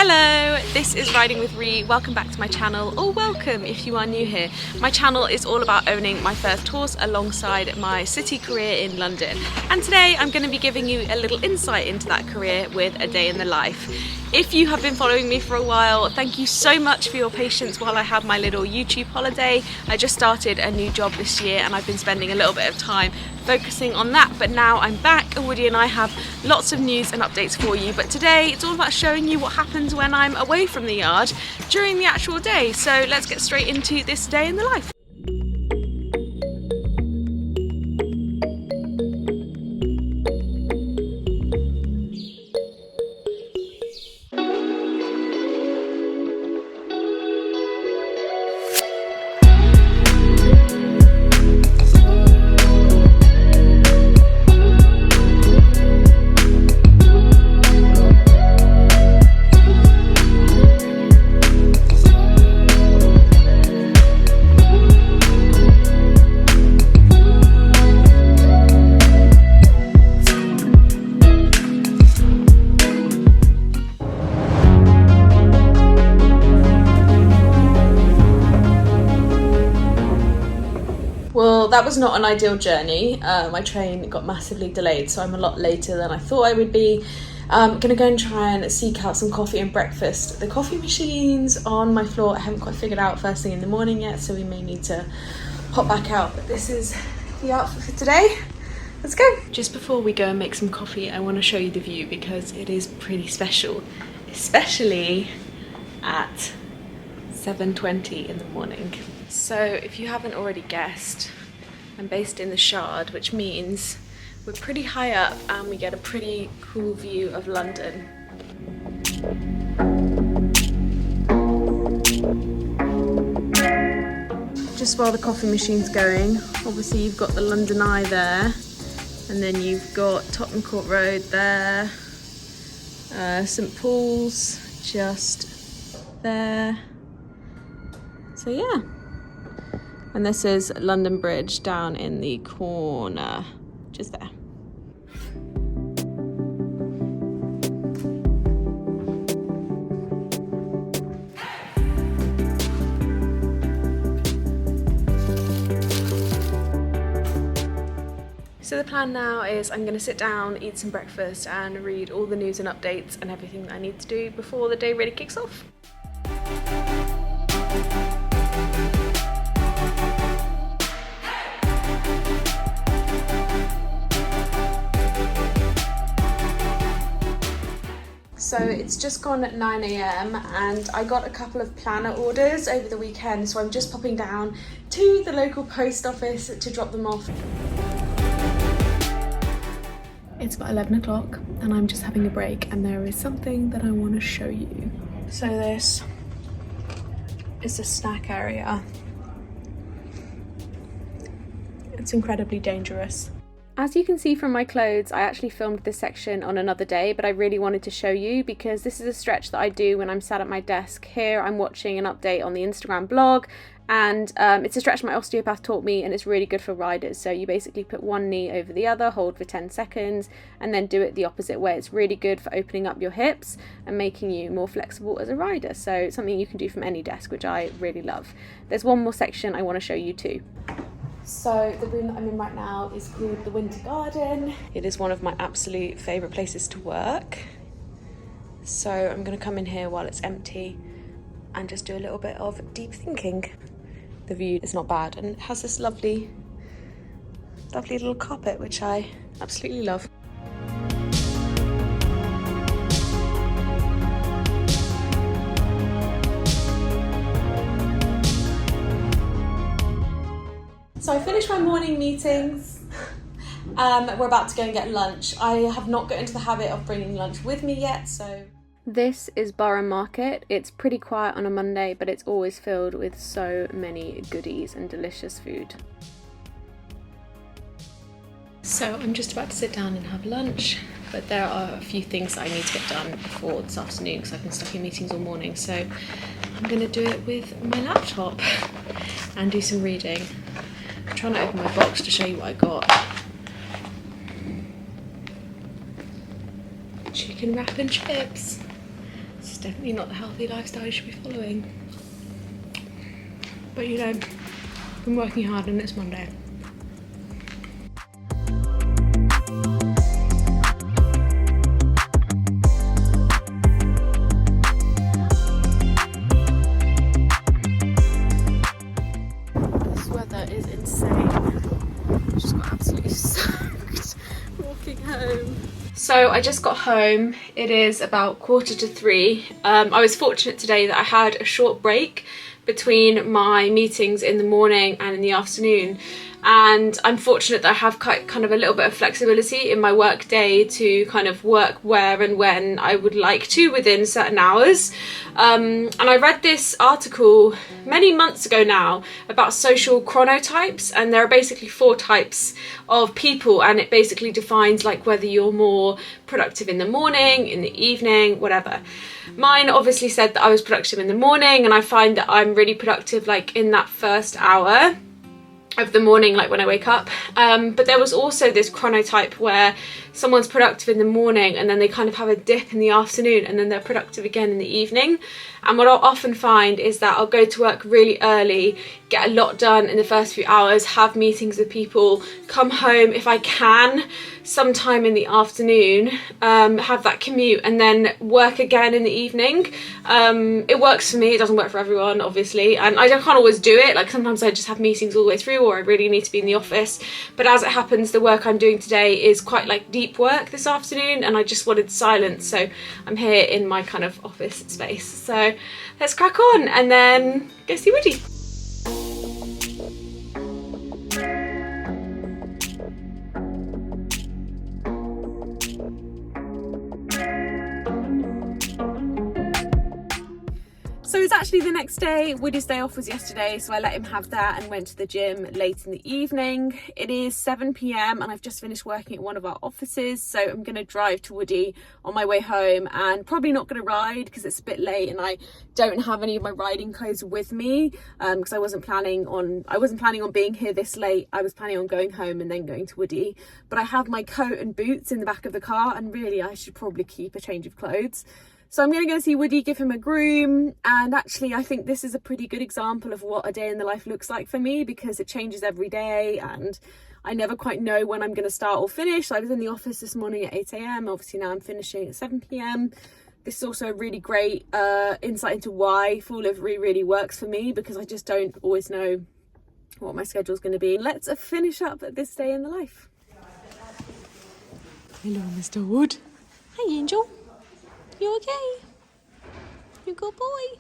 Hello, this is Riding with Ree. Welcome back to my channel, or welcome if you are new here. My channel is all about owning my first horse alongside my city career in London. And today I'm going to be giving you a little insight into that career with a day in the life. If you have been following me for a while, thank you so much for your patience while I had my little YouTube holiday. I just started a new job this year and I've been spending a little bit of time focusing on that, but now I'm back and Woody and I have lots of news and updates for you. But today it's all about showing you what happens when I'm away from the yard during the actual day. So let's get straight into this day in the life. Well, that was not an ideal journey. My train got massively delayed, so I'm a lot later than I thought I would be. I'm gonna go and try and seek out some coffee and breakfast. The coffee machine's on my floor. I haven't quite figured out first thing in the morning yet, so we may need to hop back out. But this is the outfit for today. Let's go. Just before we go and make some coffee, I want to show you the view because it is pretty special, especially at 7:20 in the morning. So if you haven't already guessed, I'm based in the Shard, which means we're pretty high up and we get a pretty cool view of London. Just while the coffee machine's going, obviously you've got the London Eye there, and then you've got Tottenham Court Road there, St Paul's just there. So yeah. And this is London Bridge down in the corner, just there. So the plan now is I'm going to sit down, eat some breakfast and read all the news and updates and everything that I need to do before the day really kicks off. So it's just gone at 9 AM and I got a couple of planner orders over the weekend, so I'm just popping down to the local post office to drop them off. It's about 11 o'clock and I'm just having a break, and there is something that I want to show you. So this is the snack area. It's incredibly dangerous. As you can see from my clothes, I actually filmed this section on another day, but I really wanted to show you because this is a stretch that I do when I'm sat at my desk. Here I'm watching an update on the Instagram blog, and it's a stretch my osteopath taught me, and it's really good for riders. So you basically put one knee over the other, hold for 10 seconds, and then do it the opposite way. It's really good for opening up your hips and making you more flexible as a rider. So it's something you can do from any desk, which I really love. There's one more section I want to show you too. So the room that I'm in right now is called the Winter Garden. It is one of my absolute favourite places to work. So I'm going to come in here while it's empty and just do a little bit of deep thinking. The view is not bad and it has this lovely little carpet, which I absolutely love. So I finished my morning meetings. We're about to go and get lunch. I have not got into the habit of bringing lunch with me yet, so... This is Borough Market. It's pretty quiet on a Monday, but it's always filled with so many goodies and delicious food. So I'm just about to sit down and have lunch, but there are a few things that I need to get done before this afternoon because I've been stuck in meetings all morning. So I'm going to do it with my laptop and do some reading. I'm trying to open my box to show you what I got. Chicken wrap and chips. definitely not the healthy lifestyle you should be following. But you know, I'm working hard and it's Monday. This weather is insane. I just got absolutely soaked walking home. So I just got home. It is about 2:45. I was fortunate today that I had a short break between my meetings in the morning and in the afternoon, and I'm fortunate that I have kind of a little bit of flexibility in my work day to kind of work where and when I would like to within certain hours. And I read this article many months ago now about social chronotypes, and there are basically 4 types of people, and it basically defines like whether you're more productive in the morning, in the evening, whatever. Mine obviously said that I was productive in the morning, and I find that I'm really productive like in that first hour of the morning, like when I wake up. But there was also this chronotype where someone's productive in the morning and then they kind of have a dip in the afternoon and then they're productive again in the evening. And what I'll often find is that I'll go to work really early, get a lot done in the first few hours, have meetings with people, come home if I can sometime in the afternoon, have that commute, and then work again in the evening. It works for me, it doesn't work for everyone obviously, and I can't always do it. Like sometimes I just have meetings all the way through, or I really need to be in the office. But as it happens, the work I'm doing today is quite like deep work this afternoon, and I just wanted silence, so I'm here in my kind of office space. So let's crack on and then go see Woody. So it's actually the next day. Woody's day off was yesterday, so I let him have that and went to the gym late in the evening. It is 7 p.m. and I've just finished working at one of our offices, so I'm going to drive to Woody on my way home, and probably not going to ride because it's a bit late and I don't have any of my riding clothes with me, because I wasn't planning on being here this late. I was planning on going home and then going to Woody, but I have my coat and boots in the back of the car, and really I should probably keep a change of clothes. So I'm going to go see Woody, give him a groom, and actually I think this is a pretty good example of what a day in the life looks like for me, because it changes every day and I never quite know when I'm going to start or finish. I was in the office this morning at 8 a.m, obviously now I'm finishing at 7 p.m. This is also a really great insight into why full livery really works for me, because I just don't always know what my schedule's going to be. Let's finish up this day in the life. Hello, Mr. Wood. Hi, Angel. You okay? You good boy?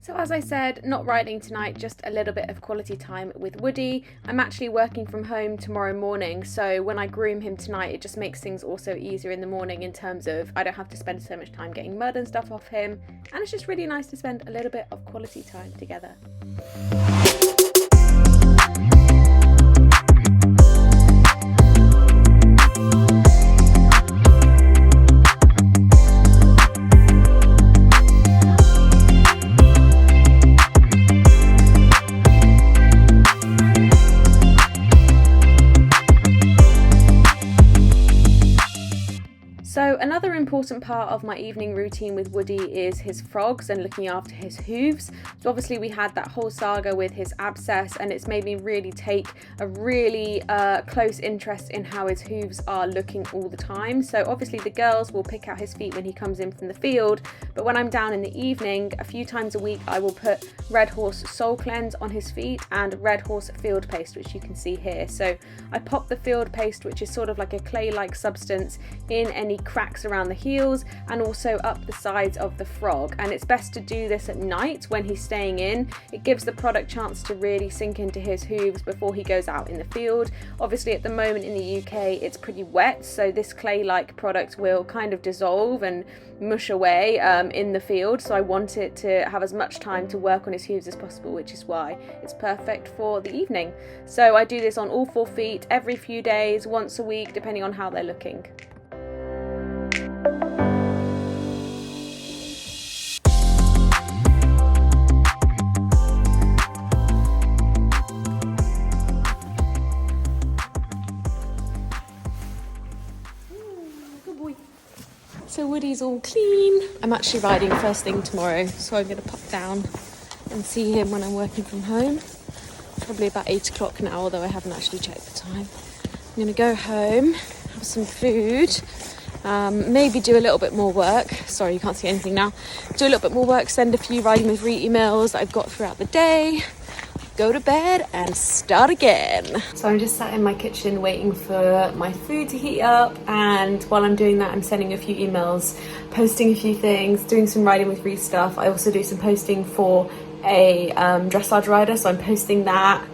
So as I said, not riding tonight, just a little bit of quality time with Woody. I'm actually working from home tomorrow morning, so when I groom him tonight, it just makes things also easier in the morning in terms of I don't have to spend so much time getting mud and stuff off him, and it's just really nice to spend a little bit of quality time together. So another important part of my evening routine with Woody is his frogs and looking after his hooves. So obviously we had that whole saga with his abscess, and it's made me really take a really close interest in how his hooves are looking all the time. So obviously the girls will pick out his feet when he comes in from the field, but when I'm down in the evening, a few times a week I will put Red Horse Soul Cleanse on his feet and Red Horse Field Paste, which you can see here. So I pop the field paste, which is sort of like a clay-like substance, in any cracks around the heels and also up the sides of the frog, and it's best to do this at night when he's staying in. It gives the product chance to really sink into his hooves before he goes out in the field. Obviously at the moment in the UK it's pretty wet, so this clay-like product will kind of dissolve and mush away in the field, so I want it to have as much time to work on his hooves as possible, which is why it's perfect for the evening. So I do this on all 4 feet every few days, once a week, depending on how they're looking. Good boy. So Woody's all clean. I'm actually riding first thing tomorrow, so I'm going to pop down and see him when I'm working from home. Probably about 8 o'clock now, although I haven't actually checked the time. I'm going to go home, have some food, maybe do a little bit more work. Sorry, you can't see anything now. Do a little bit more work, send a few riding with Ree emails that I've got throughout the day, go to bed and start again. So I'm just sat in my kitchen waiting for my food to heat up, and while I'm doing that I'm sending a few emails, posting a few things, doing some riding with Ree stuff. I also do some posting for a dressage rider, so I'm posting that,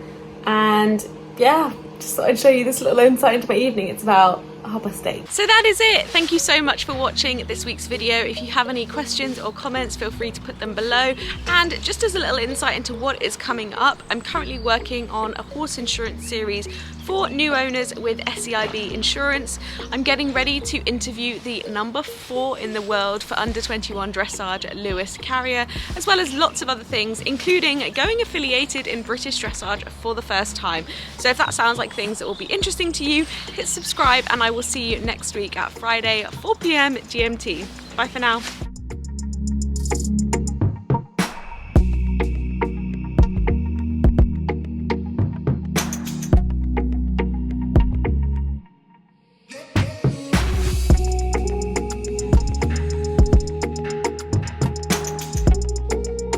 and yeah, just thought I'd show you this little insight into my evening. It's about 8:30. So that is it. Thank you so much for watching this week's video. If you have any questions or comments, feel free to put them below. And just as a little insight into what is coming up, I'm currently working on a horse insurance series for new owners with SEIB insurance. I'm getting ready to interview the number 4 in the world for under 21 dressage, Lewis Carrier, as well as lots of other things, including going affiliated in British dressage for the first time. So if that sounds like things that will be interesting to you, hit subscribe, and I will see you next week at Friday at 4 PM GMT. Bye for now.